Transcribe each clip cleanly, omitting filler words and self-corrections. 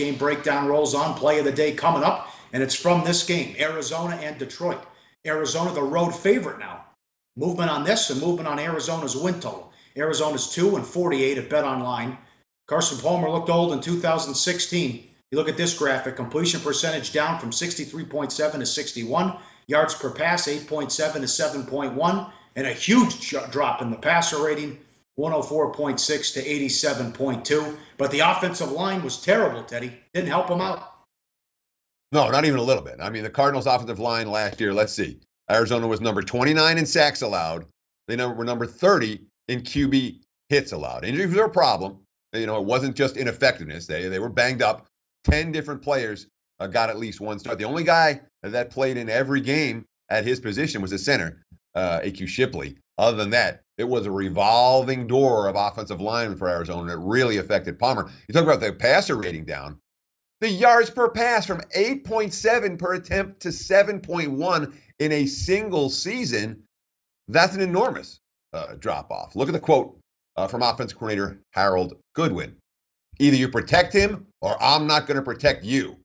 game breakdown rolls on. Play of the day coming up, and it's from this game, Arizona and Detroit. Arizona, the road favorite now. Movement on this and movement on Arizona's win total. Arizona's 2-48 at BetOnline. Carson Palmer looked old in 2016. You look at this graphic, completion percentage down from 63.7 to 61. Yards per pass, 8.7 to 7.1. And a huge drop in the passer rating, 104.6 to 87.2. But the offensive line was terrible, Teddy. Didn't help them out. No, not even a little bit. I mean, the Cardinals' offensive line last year, let's see. Arizona was number 29 in sacks allowed. They were number 30 in QB hits allowed. Injuries were a problem. It wasn't just ineffectiveness. They were banged up. 10 different players got at least one start. The only guy that played in every game at his position was the center, A.Q. Shipley. Other than that, it was a revolving door of offensive linemen for Arizona that really affected Palmer. You talk about the passer rating down. The yards per pass from 8.7 per attempt to 7.1 in a single season. That's an enormous drop-off. Look at the quote from offensive coordinator Harold Goodwin. Either you protect him or I'm not going to protect you.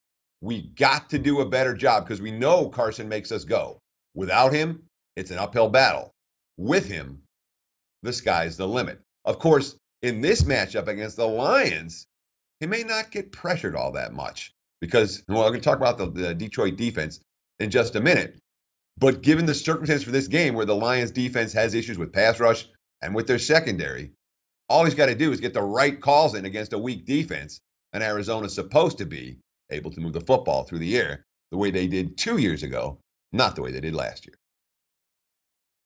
We got to do a better job because we know Carson makes us go. Without him, it's an uphill battle. With him, the sky's the limit. Of course, in this matchup against the Lions, he may not get pressured all that much because, well, I'm going to talk about the Detroit defense in just a minute. But given the circumstance for this game where the Lions defense has issues with pass rush and with their secondary, all he's got to do is get the right calls in against a weak defense, and Arizona's supposed to be able to move the football through the air the way they did 2 years ago, not the way they did last year.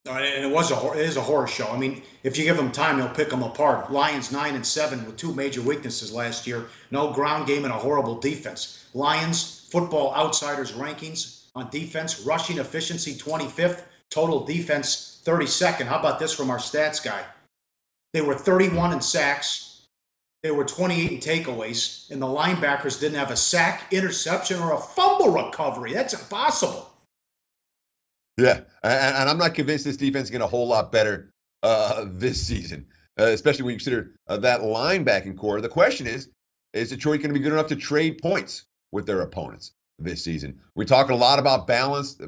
And it is a horror show. I mean, if you give them time, they'll pick them apart. Lions 9-7 with two major weaknesses last year. No ground game and a horrible defense. Lions, Football Outsiders rankings on defense, rushing efficiency 25th, total defense 32nd. How about this from our stats guy? They were 31 in sacks. They were 28 in takeaways. And the linebackers didn't have a sack, interception, or a fumble recovery. That's impossible. Yeah, and I'm not convinced this defense is going to a whole lot better this season, especially when you consider that linebacking core. The question is Detroit going to be good enough to trade points with their opponents this season? We talk a lot about balanced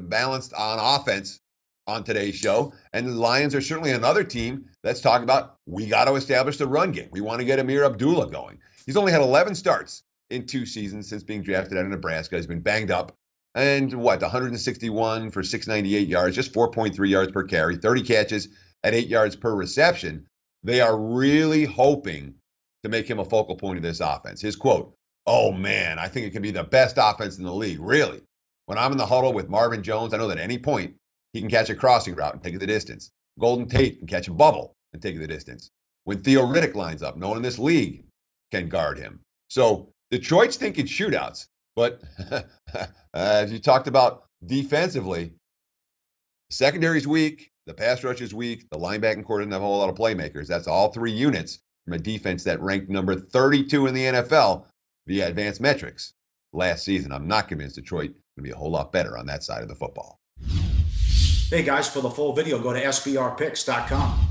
on offense on today's show, and the Lions are certainly another team that's talking about we got to establish the run game. We want to get Amir Abdullah going. He's only had 11 starts in 2 seasons since being drafted out of Nebraska. He's been banged up. And 161 for 698 yards, just 4.3 yards per carry, 30 catches at 8 yards per reception. They are really hoping to make him a focal point of this offense. His quote, "Oh man, I think it can be the best offense in the league. Really. When I'm in the huddle with Marvin Jones, I know that at any point he can catch a crossing route and take it the distance. Golden Tate can catch a bubble and take it the distance. When Theo Riddick lines up, no one in this league can guard him." So Detroit's thinking shootouts. But as you talked about defensively, secondary's weak, the pass rush is weak, the linebacking core doesn't have a whole lot of playmakers. That's all 3 units from a defense that ranked number 32 in the NFL via advanced metrics last season. I'm not convinced Detroit going to be a whole lot better on that side of the football. Hey guys, for the full video, go to sbrpicks.com.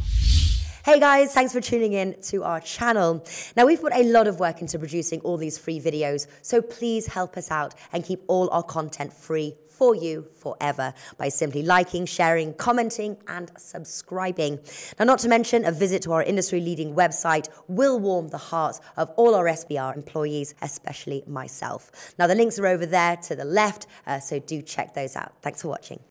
Hey guys, thanks for tuning in to our channel. Now, we've put a lot of work into producing all these free videos, so please help us out and keep all our content free for you forever by simply liking, sharing, commenting, and subscribing. Now, not to mention, a visit to our industry-leading website will warm the hearts of all our SBR employees, especially myself. Now, the links are over there to the left, so do check those out. Thanks for watching.